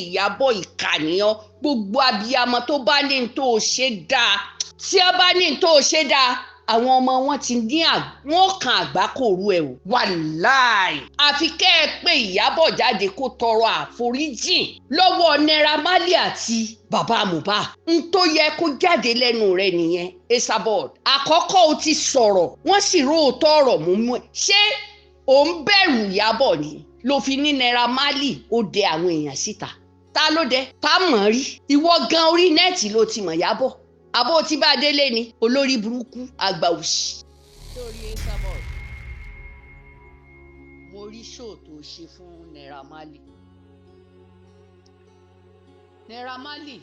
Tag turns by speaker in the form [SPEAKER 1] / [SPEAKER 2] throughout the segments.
[SPEAKER 1] Ìyábọ̀ ìkànnìyàn gbogbo abiyamọ tó bá ní tó ṣe dáa tí a bá ní tó ṣe dáa àwọn ọmọ wọn ti ní wọn kan àgbákòrú ẹ o wàláì àfi kẹ́ ẹ pé Ìyábọ̀ jáde kó tọrọ àforíjìn lọ́wọ́ Naira Marley àti bàbá mohbad n tó yẹ kó jáde lẹ́nu rẹ̀ nìyẹn Esabod àkọ́kọ́ o ti sọ̀rọ̀ wọ́n sì róòótọ́ ọ̀rọ̀ mú ṣé ò ń bẹ̀rù Ìyábọ̀ ni ló fi ní Naira Marley ó dẹ àwọn èèyàn síta ta ló dé ta mọ̀ rí ìwọ gan orí nẹ́ẹ̀tì ló ti mọ̀ Ìyábọ̀ àbó tí bá délé ni olórí burúkú àgbà òṣì. lórí Esabod mo rí ṣóò tó ṣe fún Naira Marley. Naira Marley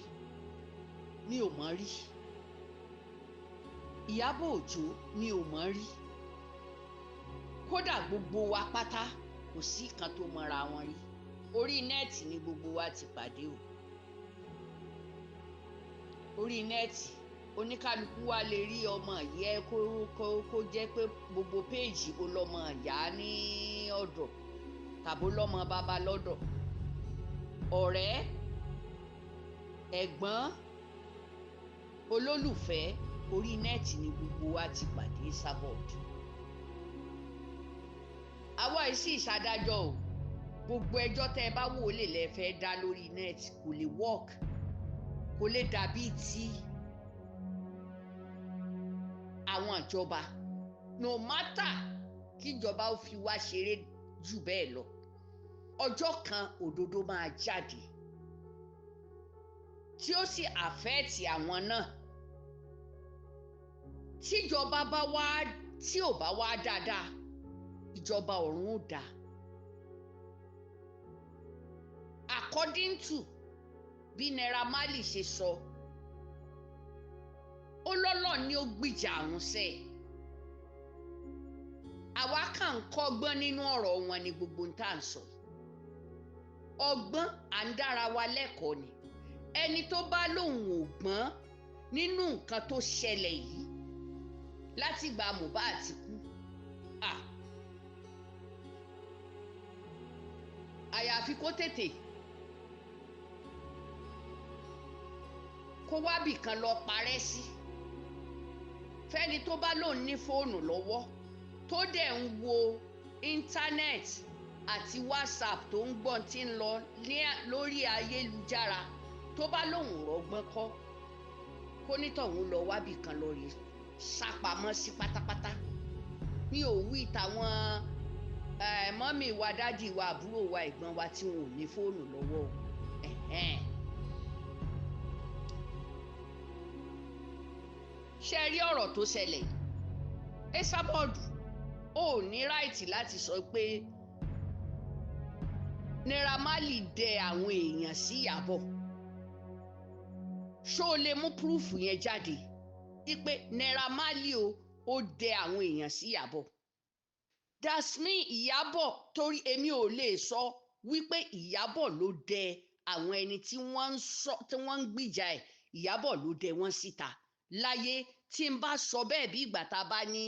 [SPEAKER 1] mi ò mọ̀ rí Iyabo Ojo mi ò mọ̀ rí kódà gbogbo wa pátá kò sí kan tó mọra wọn rí orí nẹ́ẹ̀tì ni gbogbo wa ti pàdé o orí nẹ́ẹ̀tì oníkálukú wa lè rí ọmọ yẹ kó jẹ́ pé gbogbo péèjì ó lọ́mọ ìyá ní ọ̀dọ̀ tàbó lọ́mọ bàbá lọ́dọ̀ ọ̀rẹ́ ẹ̀gbọ́n olólùfẹ́ orí nẹ́ẹ̀tì ni gbogbo wa ti pàdé Esabod àwa yìí sì ṣàdájọ́ o gbogbo ẹjọ́ tẹ́ ẹ bá wò lè lẹ́ fẹ́ dá lórí nẹ́ẹ̀tì kò lè work kò lè dàbí tí àwọn ìjọba no matter kíjọba ó fi wá ṣeré jù bẹ́ẹ̀ lọ ọjọ́ kan òdodo máa jáde tí ó sì àfẹ́ẹ̀tì àwọn náà tíjọba bá wá tí ò bá wá dáadáa ìjọba ọ̀run ó dáa according to bí Naira Marley ṣe sọ ó lọ́lọ́ ni ó gbìjà àwọn sẹ́ àwa kàn ń kọ́gbọ́n nínú ọ̀rọ̀ wọn ni gbogbo ń tà ń sọ ọgbọ́n à ń dára wa lẹ́kọ̀ọ́ ni ẹni tó bá lóun ò gbọ́n nínú nǹkan tó ṣẹlẹ̀ yìí láti gba mohbad ti kú àyàfi kó tètè kó wábì kan lọ parẹ́ sí fẹ́ni tó bá lóun ní fóònù lọ́wọ́ tó dẹ̀ ń wo íńtánẹ́ẹ̀tì àti whatsapp tó ń gbọ́n tí ń lọ lórí ayélujára tó bá lóun rọgbọ́n kọ́ kó nítọ̀hún lọ wábì kan lọ rí sápamọ́ sí pátápátá ní òwú ìtàwọn mọ́mì wa dádì wa àbúrò wa ẹ̀gbọ́n wa tí wọn ò ní fóònù lọ́wọ́ ṣe rí ọ̀rọ̀ tó ṣẹlẹ̀ Esabod ò ní ráìtì láti sọ pé Naira Marley dẹ àwọn èèyàn sí Ìyábọ̀ ṣó lè mú púrúfù yẹn jáde wípé Naira Marley ó dẹ àwọn èèyàn sí Ìyábọ̀ that's me Ìyábọ̀ torí èmi ò lè sọ wípé Ìyábọ̀ ló dẹ àwọn ẹni tí wọ́n ń gbìjà ẹ̀ Ìyábọ̀ ló dẹ wọ́n síta láyé tí n bá sọ bẹ́ẹ̀ bí ìgbà tá a bá ní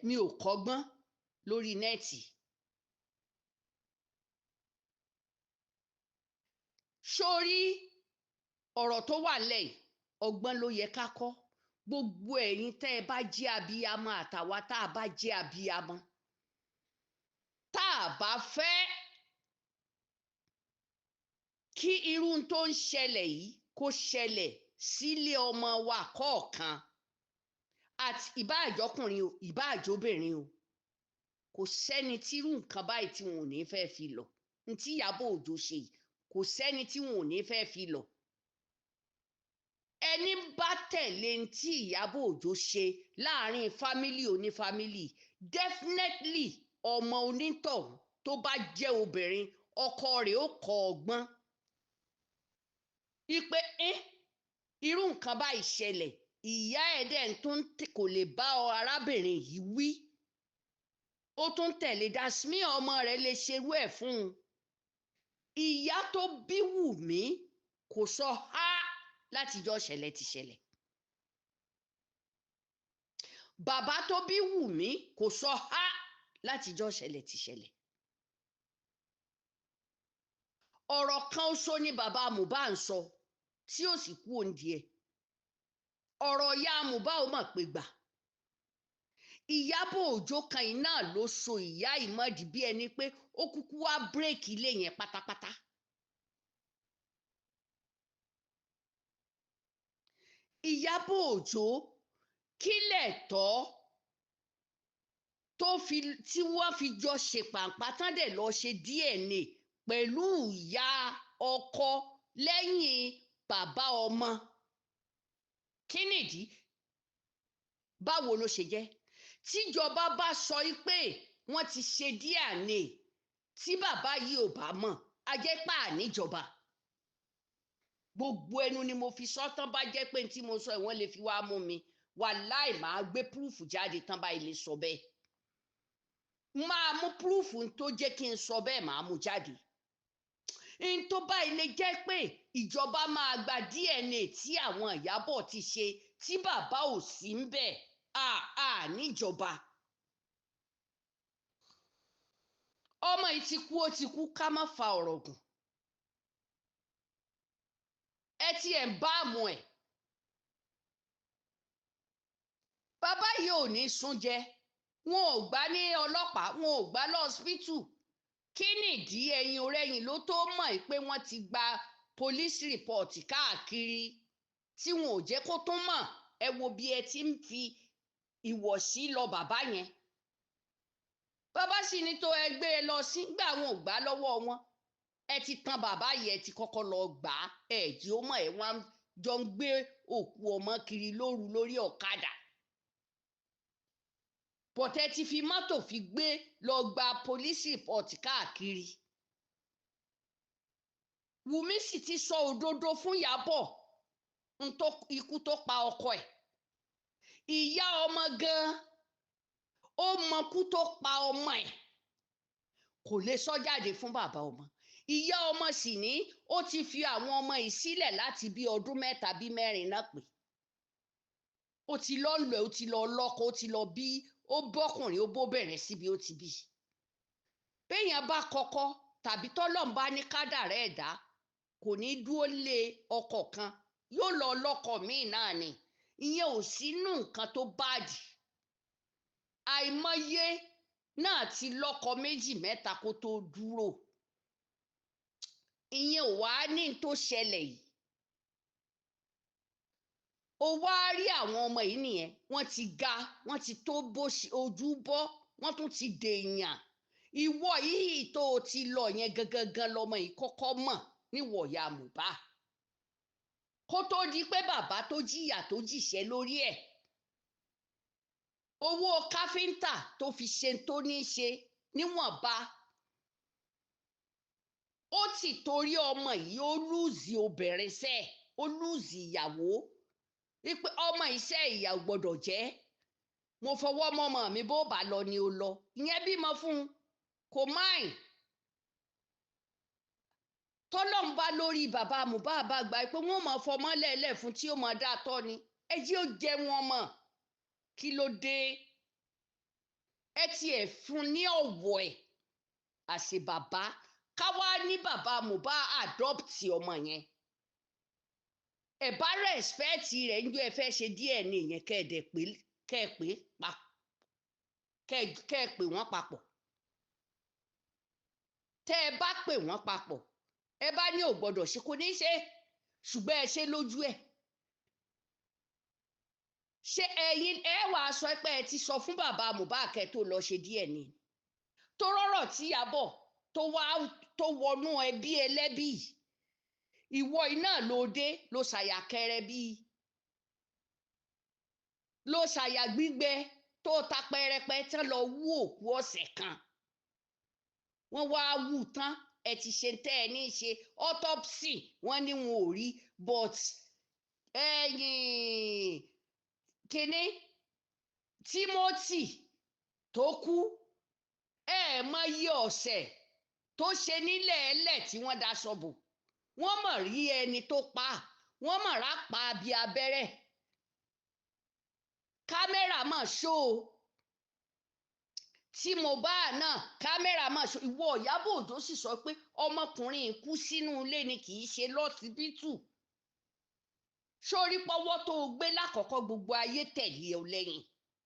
[SPEAKER 1] mi ò kọ́gbọ́n lórí nẹ́ẹ̀tì sórí ọ̀rọ̀ tó wà lẹ́yìn ọgbọ́n ló yẹ ká kọ́ gbogbo ẹ̀yin tẹ́ ẹ bá jẹ́ abiyamọ àtàwa tá a bá jẹ́ abiyamọ tá a bá fẹ́ kí irú tó ń ṣẹlẹ̀ yìí kó ṣẹlẹ̀ sílé ọmọ wa kọ̀ọ̀kan àti ìbáàjọkùnrin o ìbáàjọbìnrin o kò sẹ́ni tí irú nǹkan báyìí tí wọn ò ní fẹ́ fi lọ ní tí Iyabo Ojo ṣe yìí kò sẹ́ni tí wọn ò ní fẹ́ fi lọ ẹni bá tẹ̀lé tí Iyabo Ojo ṣe láàrin fámílì onífámílì definitely ọmọ onítọ̀ tó bá jẹ́ obìnrin ọkọ rẹ̀ ó kọ́ ọgbọ́n ipe irú nǹkan báyìí ṣẹlẹ̀ ìyá ẹ̀ dẹ̀ tó kò lè bá arábìnrin yìí wí ó tún tẹ̀lé dasmi ọmọ rẹ̀ lè ṣerú ẹ̀ fún un ìyá tó bí Wùmí kò sọ há látijọ́ ṣẹlẹ̀ ti ṣẹlẹ̀ bàbá tó bí Wùmí kò sọ há látijọ́ ṣẹlẹ̀ ti ṣẹlẹ̀ ọ̀rọ̀ kan ṣo ni bàbá mohbad ń sọ tí ó sì kú òǹdí ẹ̀ ọ̀rọ̀ ya mohbad ó mọ̀ pé gbà Iyabo Ojo kan iná ló so ìyá ìmọ̀dí bí ẹni pé ó kúkú wá bírèkì ilé yẹn pátápátá. Iyabo Ojo kílẹ̀ tọ́ tí wọ́n fi jọ ṣèpàǹpá tán dẹ̀ lọ ṣe DNA pẹ̀lú ìyá ọkọ lẹ́yìn bàbá ọmọ. Kí nìdí? Báwo ló ṣe jẹ́? Tíjọba bá sọ pé wọ́n ti ṣe DNA tí bàbá yìí ò bá mọ̀ a jẹ́ pà níjọba. Gbogbo ẹnu ni mo fi sọ tán bá jẹ́ pé tí mo sọ ìwọ́n lè fi wá mú mi wàláì máa gbé púrúfù jáde tán bá ilé sọ bẹ́ẹ̀. Máa mú púrúfù tó jẹ́ kí n sọ bẹ́ẹ̀ máa mú jáde. n tó bá ilé jẹ́ pé ìjọba máa gba DNA tí àwọn Ìyábọ̀ ti ṣe tí bàbá ò sí ń bẹ̀ níjọba. Ọmọ yìí ti kú ó ti kú ká má fa ọ̀rọ̀ gùn. Ẹ ti ẹ̀ ń bá àmọ́ ẹ̀. Bàbá yìí ò ní sún jẹ wọn ò gbà ní ọlọ́pàá wọn ò gbà lọ́sípítù. Kí nìdí ẹ̀yìn ọ̀rẹ́yìn ló tó mọ̀ pé wọ́n ti gba police report káàkiri tí wọn ò jẹ́ kó tún mọ̀. Ẹ wo bí ẹ ti ń fi ìwọ̀sí lọ bàbá yẹn. Bàbá sì ní tó ẹ gbé e lọ sí gbà wọn ò gbà lọ́wọ́ wọn. Ẹ ti tan bàbá yìí ẹ ti kọ́kọ́ lọ gbà á jí ó mọ̀ ẹ̀ wọ́n jọ ń gbé òkú ọmọ kiri lóru lórí ọ̀kadà. Bọ̀tẹ́ ti fi mọ́tò fi gbé lọ gba police report káàkiri. Wùmí sì ti sọ òdodo fún Ìyábọ̀ ikú tó pa ọkọ ẹ̀. Ìyá ọmọ gan-an ó mọkú tó pa ọmọ ẹ̀ kò lè sọ jáde fún bàbá ọmọ. Ìyá ọmọ sì ní ó ti fi àwọn ọmọ yìí sílẹ̀ láti bí ọdún 3 bí 4 náà pé. Ó ti lọ lọ ó ti lọ lọ́kọ ó ti lọ bí ó bọ́kùnrin ó bóbìnrin síbi ó ti bí. Béèyàn bá kọ́kọ́ tàbí tọ́lọ́run bá ní kádàrá ẹ̀dá kò ní dúró lé ọkọ kan yóò lọ lọ́kọ míì náà ni. Ìyẹn ò sínú nǹkan tó báàdì. Àìmọye náà ti lọ́kọ 2 mẹ́ta kó tó dúró. Ìyẹn ò wá ní tó ṣẹlẹ̀ yìí. Ó wá rí àwọn ọmọ yìí nìyẹn wọ́n ti ga wọ́n ti tó ojú bọ́ wọ́n tún ti dèèyàn. Ìwọ yìí tó ti lọ yẹn gangan lọmọ yìí kọ́kọ́ mọ̀ níwọ̀ ya Mohbad. Kó tó di pé bàbá tó jìyà tó jìṣẹ́ lórí ẹ̀. Owó káfíńtà tó fi ṣe tó ní ṣe níwọ̀nba. Ó ti torí ọmọ yìí ó lùzì obìnrin sẹ́ẹ̀ ó lùzì ìyàwó. Wípé ọmọ iṣẹ́ ìyà ò gbọ́dọ̀ jẹ́. Mo fọwọ́ mọ́mọ́ mi bó bá lọ ni ó lọ. Ìyẹn bímọ fún un kò máì. Tọ́lọ́run bá lórí bàbá Mohbad bá gba pé wọ́n máa fọmọ́ lẹ́ẹ̀lẹ́ fún tí ó máa dá tọ́ ni. Ẹ jí ó jẹ wọn mọ̀. Kí ló dé? Ẹ tiẹ̀ fún ní ọ̀wọ̀ ẹ̀ àṣẹ bàbá ká wá ní bàbá Mohbad adopt ọmọ yẹn. Ẹ bá rẹ́spẹ́ẹ̀tì rẹ̀ níjọ́ ẹ fẹ́ ṣe DNA yẹn kẹ́ ẹ pè wọ́n papọ̀. Tẹ́ ẹ bá pè wọ́n papọ̀ ẹ bá ní ò gbọ́dọ̀ ṣe kò ní ṣe ṣùgbọ́n ẹ ṣe lójú ẹ̀. Ṣé ẹ̀yin ẹ wàá sọ pé ẹ ti sọ fún bàbá Mohbad kẹ́ tó lọ ṣe DNA tó rọ́rọ̀ tí Ìyábọ̀ tó wọnú ẹbí ẹlẹ́bí yìí. Ìwọ iná ló dé ló ṣàyà kẹrẹ bíi ló ṣàyà gbígbẹ tó ta pẹrẹpẹ tán lọ wú òkú ọ̀sẹ̀ kan. Wọ́n wá wú tán ẹ ti ṣe tẹ́ ẹ ní ṣe autopsy wọ́n ní wọn ò rí but kíní Timothy tó kú mọ iye ọ̀sẹ̀ tó ṣe nílẹ̀ ẹlẹ̀ tí wọ́n daṣọ bò. Wọ́n mọ̀ rí ẹni tó pa wọ́n mọ̀ rápa bí abẹ́rẹ́. Kámẹ́rà mọ̀ ṣó tí mohbad náà kámẹ́rà máa ṣe ìwọ Ìyábọ̀ Òjó sì sọ pé ọmọkùnrin kú sínú ilé ni kì í ṣe lọ́sibítù sórí pọ́wọ́ tó o gbé lákọ̀ọ́kọ́ gbogbo ayé tẹ̀lé ọ lẹ́yìn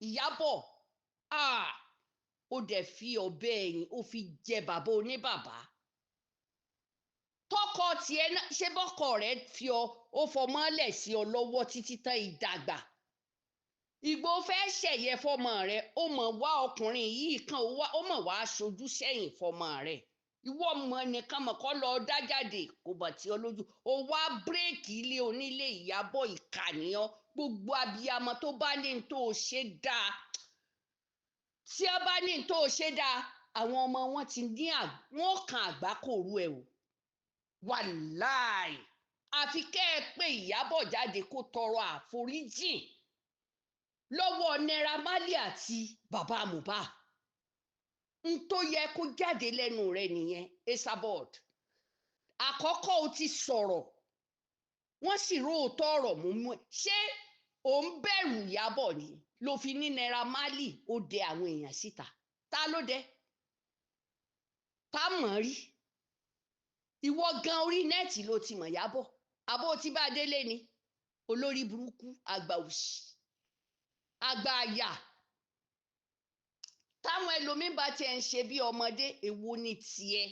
[SPEAKER 1] Ìyábọ̀ ó dẹ̀ fi ọ̀bẹ ẹ̀yìn ó fi jẹ bàbá oníbàbá tọkọ tiẹ̀ náà ṣé bọ́kọ rẹ̀ fi ó fọmọ́lẹ̀ sí ọ lọ́wọ́ títí tán ìdàgbà Ìgbò fẹ́ ṣẹ̀yẹ fọmọ rẹ̀ ó mọ̀ wá ọkùnrin yìí kan ó mọ̀ wá aṣojú sẹ́yìn fọmọ rẹ̀ ìwọ ọmọ nìkan mọ̀ kọ́ lọ dájáde kò bọ̀ tí ọ lójú ó wá bírèkì ilé onílé Ìyábọ̀ ìkànnìyàn gbogbo abiyamọ tó bá ní tó ṣe dáa tí ó bá ní tó ṣe dáa àwọn ọmọ wọn ti ní wọn kan àgbákòrú ẹ o wàláì àfi kẹ́ ẹ pé Ìyábọ̀ jáde kó tọrọ àforíjìn lọ́wọ́ Naira Marley àti bàbá mohbad n tó yẹ kó jáde lẹ́nu rẹ̀ nìyẹn Esabod àkọ́kọ́ ó ti sọ̀rọ̀ wọ́n sì róòótọ́ ọ̀rọ̀ mú ṣé ò ń bẹ̀rù Ìyábọ̀ ni ló fi ní Naira Marley ó dẹ àwọn èèyàn síta ta ló dẹ ta mọ̀ rí ìwọ gan orí nẹ́ẹ̀tì ló ti mọ̀ Ìyábọ̀ àbó tí bá délé ni olórí burúkú àgbà òṣì àgbà àyà táwọn ẹlòmíín bá tiẹ̀ ń ṣe bí ọmọdé èwo ni tiẹ̀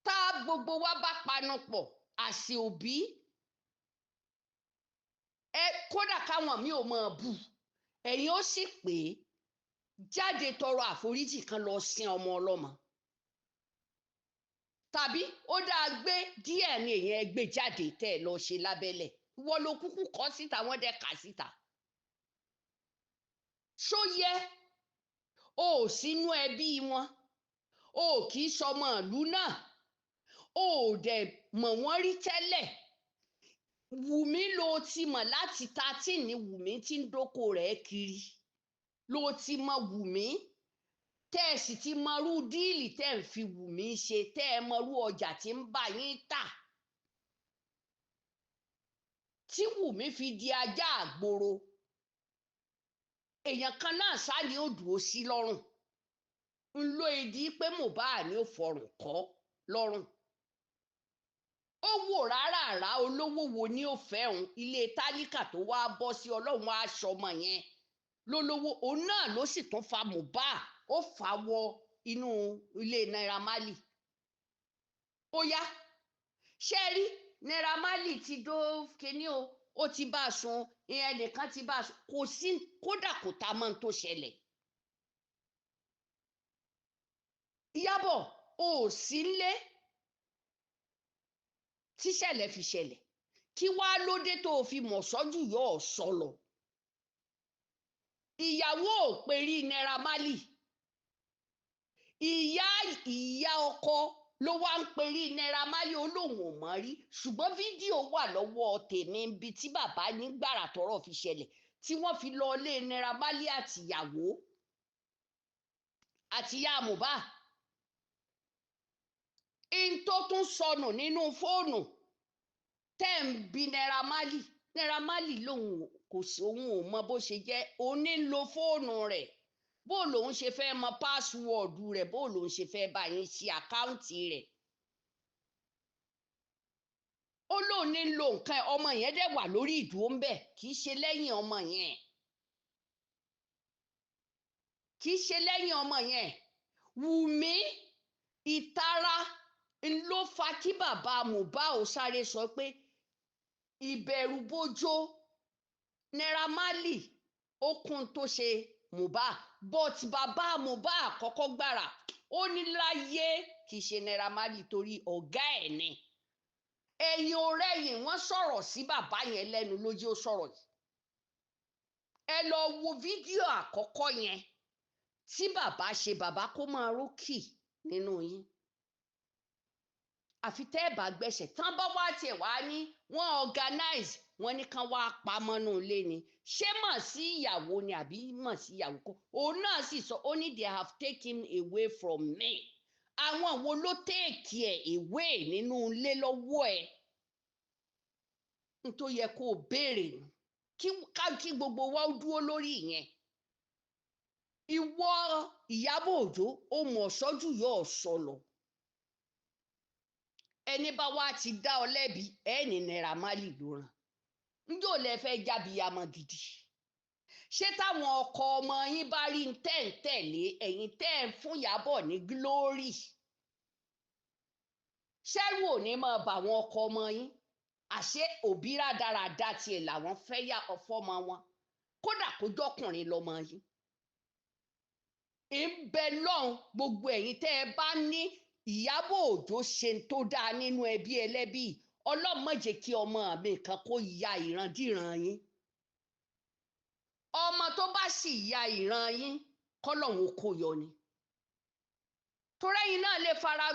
[SPEAKER 1] tá gbogbo wa bá panu pọ̀ àṣẹ òbí kódà káwọn mi ò mọ̀ bù ẹ̀yin ó sì pé jáde tọrọ àforíjì kan lọ sin ọmọ ọlọ́mọ tàbí ó dáa gbé díẹ̀ ní èèyàn gbé jáde tẹ́ ẹ lọ ṣe lábẹ́lẹ̀ wọ́n ló kúkú kọ́ síta wọ́n dẹ̀ kà síta ṣó yẹ o ò sínú ẹbí wọn o ò kì í sọmọ ìlú náà o ò dẹ̀ mọ̀ wọ́n rí tẹ́lẹ̀ Wùmí ló ti mọ̀ láti 13 ní Wùmí tí ń dóko rẹ̀ kiri ló ti mọ̀ Wùmí tẹ́ ẹ sì ti mọrú díìlì tẹ́ ẹ ń fi Wùmí ṣe tẹ́ ẹ mọrú ọjà tí ń bá yín tà tí Wùmí fi di ajá àgboro èèyàn kan náà sá ni ó dúró sí lọ́rùn ń lo ìdí pé mohbad ni ó fọrùn kọ́ lọ́rùn ó wò rárá olówó wo ni ó fẹ́ òun ilé tálíkà tó wá bọ́ sí ọlọ́run aṣọ ọmọ yẹn lólówó òun náà ló sì tún fa mohbad ó fà wọ inú ilé Naira Marley ó yá ṣe rí Naira Marley ti dó kíní o ó ti bá a sùn ìyẹn nìkan ti bá a sùn kò sí kódà kò tá a mọ̀ tó ṣẹlẹ̀ Ìyábọ̀ o ò sí nlé tíṣẹ̀lẹ̀ fi ṣẹlẹ̀ kí wàá lóde tó o fi mọ̀ sọ́jú yọ ọ̀ sọ̀lọ̀ ìyàwó ò perí Naira Marley ìyá ọkọ ló wá ń perí Naira Marley olóhùn ò mọ̀ rí ṣùgbọ́n fídíò wà lọ́wọ́ tèmi níbi tí bàbá ní gbàrà tọ́rọ̀ fi ṣẹlẹ̀ tí wọ́n fi lọ lé Naira Marley àtìyàwó àtìyá mohbad in tó tún sọnù nínú fóònù tẹ́ ń bi Naira Marley lòun kò sí òun ò mọ bó ṣe jẹ́ òun ní lo fóònù rẹ̀ bó lòun ṣe fẹ́ mọ páṣíwọ́ọ̀dù rẹ̀ bó lòun ṣe fẹ́ bá yín ṣe àkáǹtì rẹ̀ ó lóun ní lo nǹkan ọmọ yẹn dẹ̀ wà lórí ìdúró ń bẹ̀ kì í ṣe lẹ́yìn ọmọ yẹn Wùmí ìtara ló fa kí bàbá mohbad ó sáré sọ pé ìbẹ̀rù bójó Naira Marley ó kún tó ṣe mohbad but bàbá mohbad àkọ́kọ́ gbàrà ó ní láyé kì í ṣe Naira Marley torí ọ̀gá ẹ̀ ni ẹ̀yìn ọ̀rẹ́yìn wọ́n sọ̀rọ̀ sí bàbá yẹn lẹ́nu lójú ó sọ̀rọ̀ yìí ẹ lọ wo fídíò àkọ́kọ́ yẹn tí bàbá ṣe bàbá kó máa rókì nínú yín àfi tẹ́ ẹ̀ bá gbẹ̀ṣẹ̀ tán bá wá tiẹ̀ wá ní wọ́n organize wọ́n ní kán wá pamọ́nú ilé ni ṣé mọ̀ sí ìyàwó ni àbí mọ̀ sí ìyàwó kó òun náà sì sọ ó ní they have taken away from me àwọn wo ló téèkì ẹ̀ away nínú ilé lọ́wọ́ ẹ̀ n tó yẹ kó o béèrè kí gbogbo wa ó dúró lórí ìyẹn ìwọ Iyabo Ojo ó mọ̀ sọ́jú yóò sọlọ ẹni bá wá ti dá ọ lẹ́bi ẹni Naira Marley ló ràn njó lẹ fẹ́ jábìyamọ gidi ṣé táwọn ọkọ ọmọ yín bá rí tẹ́ ń tẹ̀lé ẹ̀yin tẹ́ ń fún Iyabo ní glory ṣẹ́rù ò ní máa bà wọn ọkọ ọmọ yín àṣé òbí rádaràda tiẹ̀ làwọn fẹ́ yá ọfọ́mọ wọn kódà kó jọkùnrin lọmọ yín ń bẹ lọ́hùn gbogbo ẹ̀yin tẹ́ ẹ bá ní Iyabo Ojo ṣe tó dáa nínú ẹbí ẹlẹ́bí Ọlọ́run má jẹ́ kí ọmọ mi kan kó ya ìrandíran yín ọmọ tó bá sì ya ìran yín kọ́lọ́hún kó yọ ni torí ẹ̀yin náà lè fara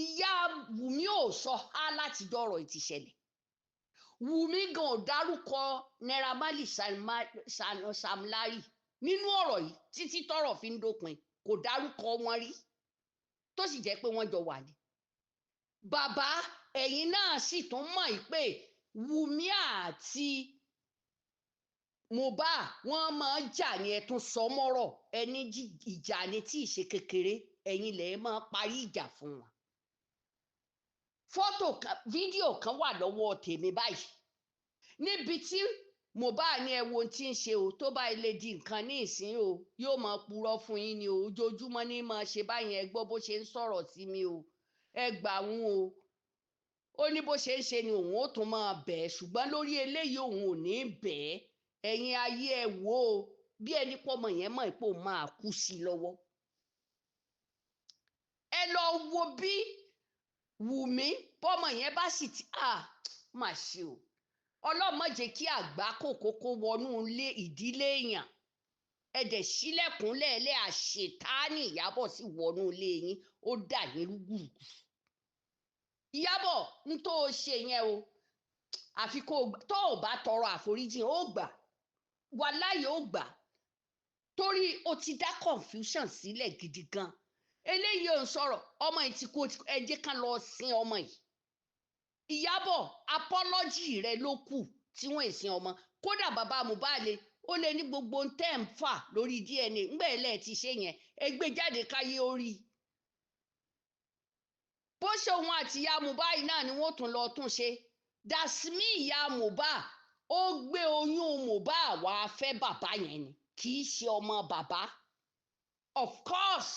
[SPEAKER 1] ìyá Wùmí ò sọ á láti dọ̀rọ̀ ìtìṣẹ̀lẹ̀ Wùmí gan ò dárúkọ Naira Marley Sam Larry nínú ọ̀rọ̀ yìí títí tọ́rọ̀ fi ń dópin kò dárúkọ wọn rí tó sì jẹ́ pé wọ́n jọ wà ní. bàbá ẹ̀yin náà sì tún mọ̀ pé Wùmí àti mohbad wọ́n máa jà ní ẹ̀tún sọmọ́rọ̀ ẹni ìjà ni tí ì ṣe kékeré ẹ̀yin lẹ̀ máa parí ìjà fún wọn. fídíò kan wà lọ́wọ́ tèmi báyìí níbi tí mohbad ní ẹ wo tí ń ṣe o tó bá ilé di nǹkan ní ìsín o yóò máa purọ́ fún yín ni o ojoojúmọ́ ní máa ṣe báyẹn ẹ gbọ́ bó ṣe ń sọ̀rọ̀ sí mi o ẹ gbà wọn o ó ní bó ṣe ń ṣe ni òun ó tún máa bẹ̀ ẹ́ ṣùgbọ́n lórí eléyìí òun ò ní bẹ̀ ẹ́ ẹ̀yin ayé ẹ wò ó bí ẹni pọ́mọ yẹn mọ̀ pé òun máa kú sí lọ́wọ́ ẹ lọ wo bí Wùmí pọ́mọ yẹn bá sì ti má ṣe o Ọlọ́run má jẹ́ kí àgbákò kókó wọnú ilé ìdílé èèyàn ẹ̀dẹ̀ sílẹ̀kùnlẹ̀ẹ́lẹ̀ àṣetáàní Ìyábọ̀ sì wọnú ilé yín ó dà yín rúgùrùgù Ìyábọ̀ ń tó o ṣe yẹn o àfi tó o bá tọrọ àforíjì ó gbà wàláyé ó gbà torí o ti dá confusion sílẹ̀ gidi gan eléyìí ò ń sọ̀rọ̀ ọmọ yìí ti kú ẹ jẹ́ ká lọ sin ọmọ yìí Ìyábọ̀ apọ́lọ́jì rẹ ló kù tí wọ́n èsìn ọmọ kódà bàbá mohbad ó lè ní gbogbo ń tẹ́ ń fà lórí DNA ńgbẹ́ ẹ̀lẹ́ ti ṣe yẹn ẹ gbé jáde káyé orí bó ṣe òun àti ìyá mohbad náà ni wọ́n tún lọ tún ṣe dasmi ìyá mohbad ó gbé oyún mohbad wá fẹ́ bàbá yẹn ni kì í ṣe ọmọ bàbá of course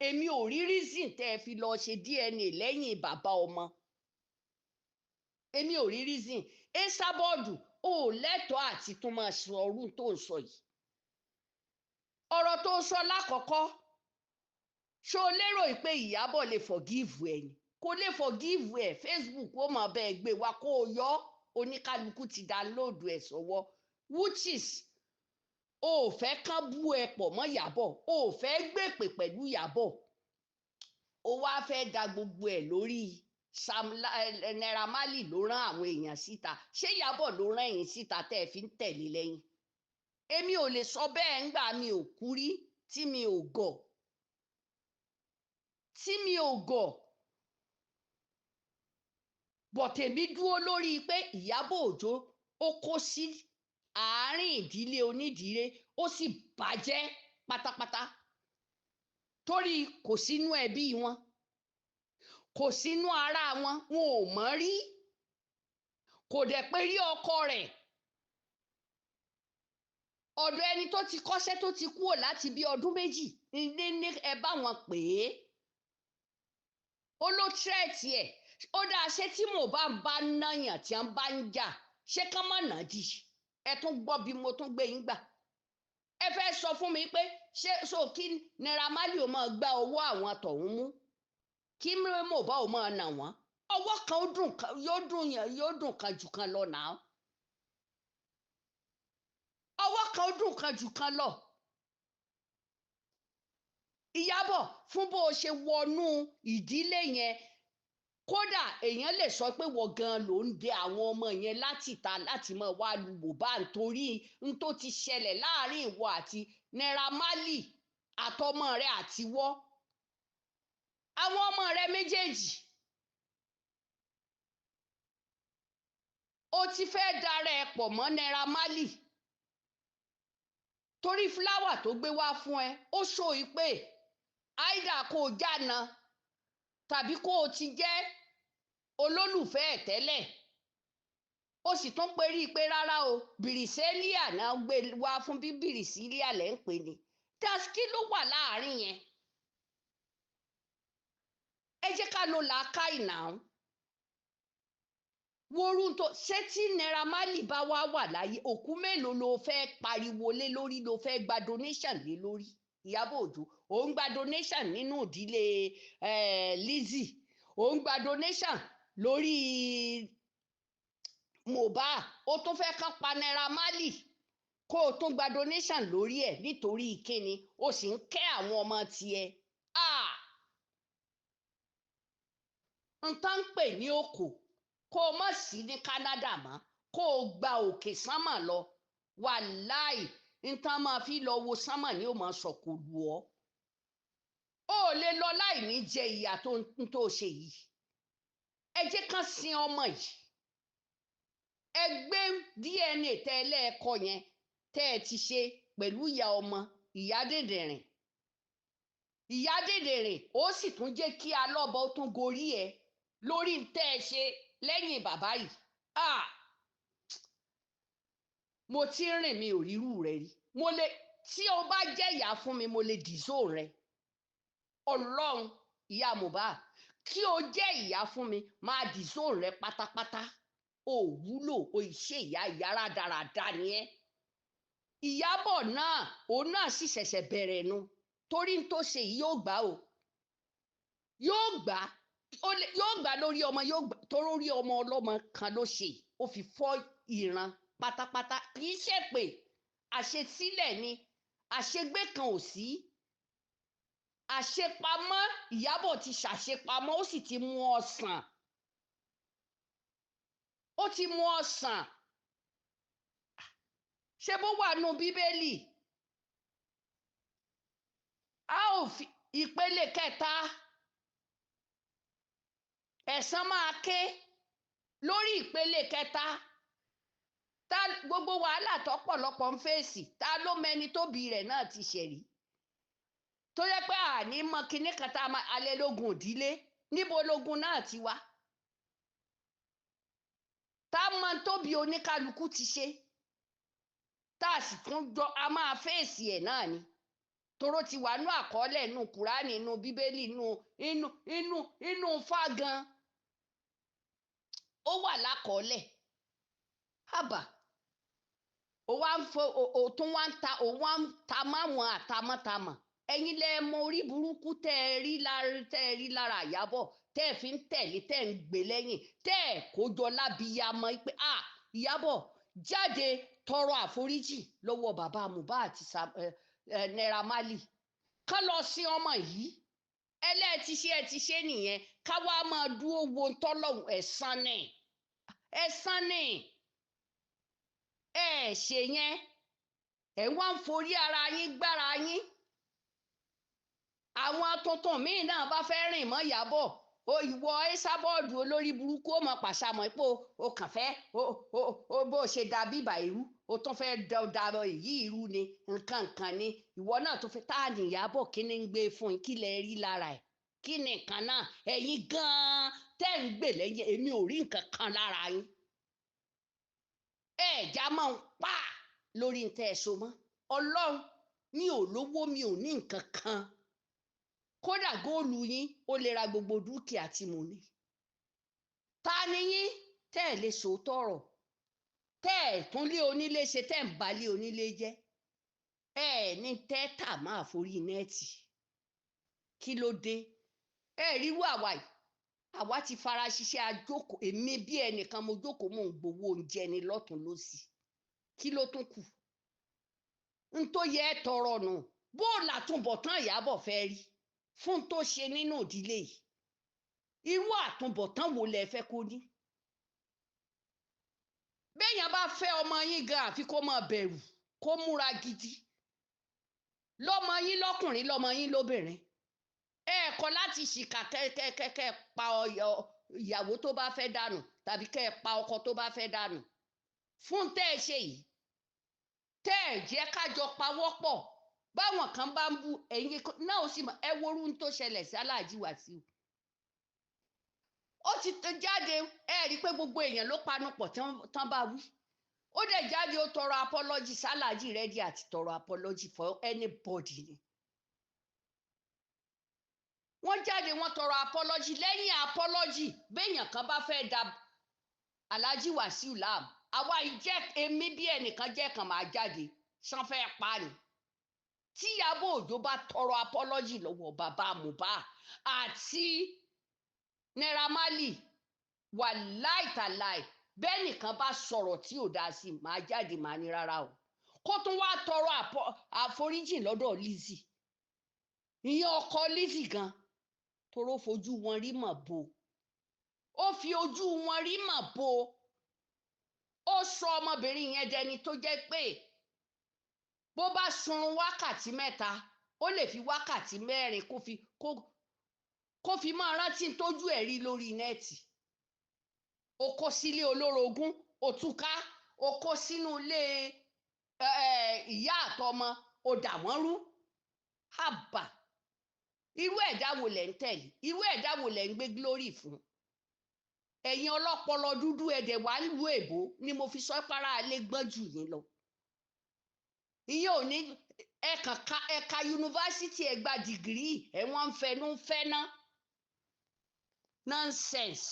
[SPEAKER 1] èmi ò rí reason tẹ́ ẹ fi lọ ṣe DNA lẹ́yìn bàbá ọmọ èmi ò rí reason Esabod ò lẹ́tọ̀ọ́ àti tún máa sọ ọdún tó ń sọ yìí ọ̀rọ̀ tó sọ lákọ̀ọ́kọ́ ṣó lérò pé Ìyábọ̀ lè forgive ẹ̀ ni kò lè forgive ẹ̀ Facebook ó máa bẹ́ẹ̀ gbé wa kó o yọ oníkálukú ti download ẹ̀ sọ́wọ́ which is o ò fẹ́ kán bú ẹ pọ̀ mọ́ Ìyábọ̀ o ò fẹ́ gbèpè pẹ̀lú Ìyábọ̀ o wá fẹ́ da gbogbo ẹ̀ lórí Naira Marley ló rán àwọn èèyàn síta ṣé Ìyábọ̀ ló rán ẹ̀yin síta tẹ́ ẹ fi ń tẹ̀lé lẹ́yìn èmi ò lè sọ bẹ́ẹ̀ ńgbà mi ò kú rí tí mi ò gọ̀ bọ̀tẹ̀mí dúró lórí pé Ìyábọ̀ Òjó ó kó sí àárín ìdílé onídìílé ó sì bàjẹ́ pátápátá torí kò sínú ẹbí wọn kò sínú ara wọn wọn ò mọ̀ rí kò dẹ̀ pé rí ọkọ rẹ̀ ọ̀dọ̀ ẹni tó ti kọ́ṣẹ́ tó ti kúrò láti bí ọdún méjì ní ẹ bá wọn pè é ó ló tírẹ̀tì ẹ̀ ó dáa ṣé tí mo bá náyàn tí wọ́n bá ń jà ṣé kán má nà dì ẹ tún gbọ́ bí mo tún gbé yín gbà ẹ fẹ́ sọ fún mi pé ṣé so kí Naira Marley ò máa gba owó àwọn tọ̀hún mú kí mohbad ò máa nà wọ́n ọwọ́ kan yóò dùn kan jù kan lọ náà ọwọ́ kan ó dùn kan jù kan lọ Ìyábọ̀ fún bó o ṣe wọnú ìdílé yẹn kódà èèyàn lè sọ pé wọ́n gan ló ń dẹ àwọn ọmọ yẹn láti ta láti máa wá lu mohbad nítorí n tó ti ṣẹlẹ̀ láàrin ìwọ àti Naira Marley àtọmọ rẹ àtiwọ́ àwọn ọmọ rẹ méjèèjì ó ti fẹ́ dára ẹ pọ̀ mọ́ Naira Marley torí fúláwà tó gbé wá fún ẹ ó sọ pé áìdà kó o jána tàbí kó o ti jẹ́ olólùfẹ́ ẹ̀ tẹ́lẹ̀ ó sì tún perí pé rárá o bìrìsẹ́líà náà gbé wá fún bí bìrìsílíà lẹ́ ń pè ní kí ló wà láàrin yẹn ẹ jẹ́ ká ló làákàyè náà worun tó ṣé tí Naira Marley bá wà láyé òkú mélòó ló fẹ́ pariwo lé lórí ló fẹ́ gba donation lé lórí Iyabo Ojo ò ń gba donation nínú ìdílé Lizzy ò ń gba donation lórí mohbad ó tún fẹ́ kán pa Naira Marley kó o tún gba donation lórí ẹ̀ nítorí kíni o sì ń kẹ́ àwọn ọmọ tiẹ̀ n tán ń pè ní òkò kó o mọ̀ sí ní Canada mọ́ kó o gba òkè sánmà lọ wàláì n tán máa fi lọ wo sánmà ni ó máa sọ̀kò lù ọ́ ó lè lọ láì ní jẹ ìyà tó ṣe yìí ẹ jẹ́ kán sin ọmọ yìí ẹ gbé DNA tẹ́ ẹlẹ́ẹ̀kọ́ yẹn tẹ́ ẹ ti ṣe pẹ̀lú ìyá ọmọ ìyá dèdèrìn ó sì tún jẹ́ kí alọ́bọ ó tún gorí ẹ lórí tẹ́ ẹ ṣe lẹ́yìn bàbá yìí mo ti rìn mi ò rírú rẹ rí mo lè tí o bá jẹ́ ìyá fún mi mo lè dìzó rẹ ọlọ́run ìyá mohbad kí o jẹ́ ìyá fún mi máa dìzó rẹ pátápátá ò wúlò o ìṣe ìyá rádaràda ni ẹ́ Ìyábọ̀ náà òun náà sì ṣẹ̀ṣẹ̀ bẹ̀rẹ̀ nu torí n tó ṣe yìí yóò gbà o yóò gbà lórí ọmọ yóò gbà torí ọmọ ọlọ́mọ kan ló ṣe ó fi fọ́ ìran pátápátá kì í ṣe pé àṣesílẹ̀ ni àṣegbé kan ò sí àṣepamọ́ Ìyábọ̀ ti ṣàṣepamọ́ ó sì ti mú ọsàn ó ti mú ọsàn ṣé bó wà nù bíbélì a ò fi ìpele kẹta ẹ̀san máa ké lórí ìpele kẹta ta gbogbo wàhálà tọ́pọ̀lọpọ̀ ń fèsì ta ló mẹni tóbi rẹ̀ náà ti ṣẹ̀rí tó yẹ pé àní mọ kinní kan tá a alẹ́ lógun òdílé níbo lógun náà ti wá tá a mọ tóbi oníkálukú ti ṣe tá a sì tún jọ a máa fèsì ẹ̀ náà ni toró ti wà nú àkọọ́lẹ̀ nú kúránì nú bíbélì inú fágan ó wà lákọọ́lẹ̀ àbá ó tún wá ń ta máwọn àtàmọ́tàmọ́ ẹ̀yin lẹ mọ orí burúkú tẹ́ ẹ rí lára Ìyábọ̀ tẹ́ ẹ fi ń tẹ̀lé tẹ́ ẹ ń gbé lẹ́yìn tẹ́ ẹ kójọ lábíyamọ pé Ìyábọ̀ jáde tọrọ àforíjì lọ́wọ́ bàbá mohbad àti Naira Marley ká lọ sí ọmọ yìí ẹ ti ṣe nìyẹn ká wá máa dúró wo tọ́lọ́hún ẹ̀san ni ẹ ṣe yẹn ẹ wá ń forí ara yín gbára yín àwọn tuntun míì náà bá fẹ́ rìn mọ́ Ìyábọ̀ ìwọ Esabod olórí burúkú ó mọ pàṣàmọ́ pé o kàn fẹ́ o bó ṣe da bíbà irú o tún fẹ́ da èyí irú ni nǹkan ni ìwọ náà tó fẹ́ tá à ní Ìyábọ̀ kí ni ń gbé fún yín kí lẹ rí lára ẹ̀ kí ni nǹkan náà ẹ̀yin gan-an tẹ́ ń gbè lẹ́yìn èmi ò rí nǹkan kan lára yín ẹ̀ẹ́dá máa ń pa lórí ń tẹ́ ẹ so mọ́ ọlọ́run mi ò lówó mi ò ní nǹkan kan kódà góòlù yín ó lè ra gbogbo dúkìá tí mo ní ta ni yín tẹ́ ẹ̀ lè sòótọ́ ọ̀rọ̀ tẹ́ ẹ̀ tún lé onílé ṣe tẹ́ ẹ̀ ń balẹ̀ onílé jẹ́ ẹ̀ ní tẹ́tà máa forí nẹ́ẹ̀tì kí ló dé ẹ̀ ríru àwa yìí àwa ti fara ṣiṣẹ́ àjókòó èmi bí ẹnìkan mo jókòó mò ń gbowó oúnjẹ ni lọ́tún lọ́sì kí ló tún kù n tó yẹ tọrọ nù bó làtúbọ̀tán Ìyábọ̀ fẹ́ rí fún tó ṣe nínú ìdílé yìí irú àtúbọ̀tán wo lẹ fẹ́ kó ní béèyàn bá fẹ́ ọmọ yín gan àfi kó máa bẹ̀rù kó múra gidi lọ́mọ yín lọ́kùnrin lọ́mọ yín lóbìnrin ẹ kọ̀ láti ṣìkà kẹ́kẹ́kẹ́ pa ìyàwó tó bá fẹ́ dànù tàbí kẹ́ ẹ pa ọkọ tó bá fẹ́ dànù fún tẹ́ ẹ ṣe yìí tẹ́ ẹ̀ jẹ́ kájọ pawọ́pọ̀ báwọn kan bá ń bú ẹ̀yin náà ó sì mọ̀ ẹ wo orun tó ṣẹlẹ̀ sí Aláàjì Wàsíù ó ti jáde ẹ rí i pé gbogbo èèyàn ló panupọ̀ tán bá wí ó dẹ̀ jáde ó tọrọ apology Aláàjì ready àti tọrọ apology for anybody ni wọ́n jáde wọ́n tọrọ apology lẹ́yìn apology béèyàn kan bá fẹ́ da Aláàjì Wàsíù láàmú àwa ìjẹ́ èmi bí ẹnìkan jẹ́ kan máa jáde sàn fẹ́ pa ni tí Iyabo Ojo bá tọrọ apology lọ́wọ́ bàbá mohbad àti Naira Marley wà láìtàláì bẹ́ẹ̀ nìkan bá sọ̀rọ̀ tí ò dáa sí máa jáde máa ní rárá o kó tún wá tọrọ àforíjì lọ́dọ̀ Lizzy ìyẹn ọkọ Lizzy gan toró fojú wọn rí mọ̀ bo ó fi ojú wọn rí mọ̀ bo ó sọ ọmọbìnrin yẹn dẹni tó jẹ́ pé bó bá sun wákàtí mẹ́ta ó lè fi wákàtí mẹ́rin kó fi máa rántí tójú ẹ̀ rí lórí nẹ́ẹ̀tì ó kó sílé olórogún ó túká ó kó sínú ilé ìyá àtọmọ ó dà wọ́n rú àbà irú ẹ̀dá wo lẹ̀ ń tẹ̀lé irú ẹ̀dá wo lẹ̀ ń gbé glory fún ẹ̀yin ọlọ́pọlọ dúdú ẹ̀dẹ̀ wà ń lu èbó ni mo fi sọ para alẹ́ gbọ́n jù yín lọ ìyẹn ò ní ẹ̀ka yunifásitì ẹ̀ gba dìgírì ẹ̀ wọ́n ń fẹnu fẹ́ ná nonsense.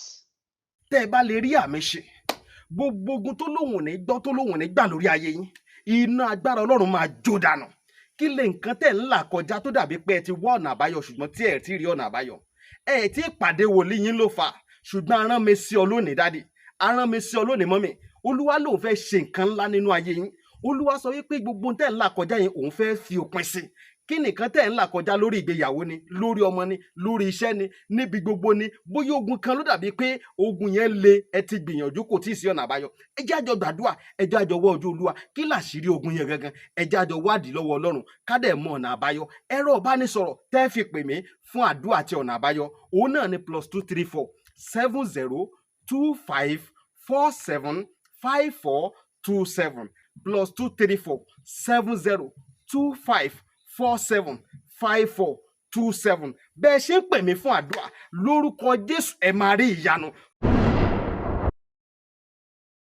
[SPEAKER 2] tẹ́ ẹ bá lè rí àmì ṣe gbogbo ogun tó lóhùn ní gbọ́ tó lóhùn ní gbà lórí ayé yín iná agbára Ọlọ́run máa jó dànù kí lè nǹkan tẹ̀ ń là kọjá tó dàbí pé ẹ ti wá ọ̀nà àbáyọ ṣùgbọ́n tí ẹ ti rí ọ̀nà àbáyọ ẹ ti pàdé wòlíì yín ló fà ṣùgbọ́n arán mi sí ọ lónìí dádì arán mi sí ọ lónìí mọ́mì Olúwa lòun fẹ́ ṣe nǹkan ńlá nínú ayé yín Olúwa sọ wípé gbogbo tẹ̀ ń là kọjá yín òun fẹ́ fi òpin sí kí nìkan tẹ̀ ń là kọjá lórí ìgbéyàwó ni lórí ọmọ ni lórí iṣẹ́ ni níbi gbogbo ni bóyá ogun kan ló dàbí pé ogun yẹn le ẹ ti gbìyànjú kò tí ì sí ọ̀nà àbáyọ ẹ jẹ́ àjọ gbàdúrà ẹ jẹ́ àjọ wá ojú Olúwa kí làṣírí ogun yẹn gangan ẹ jẹ́ àjọ wádìí lọ́wọ́ Ọlọ́run ká dẹ̀ mọ ọ̀nà àbáyọ ẹ̀rọ ìbánisọ̀rọ̀ tẹ́ fi pè mí fún àdúrà àti ọ̀nà àbáyọ òun náà ni +234 70 25 47 5427 +234 70 25 47 5427 bẹ́ẹ̀ ṣe ń pè mí fún àdúrà lórúkọ Jésù ẹ máa rí ìyanu.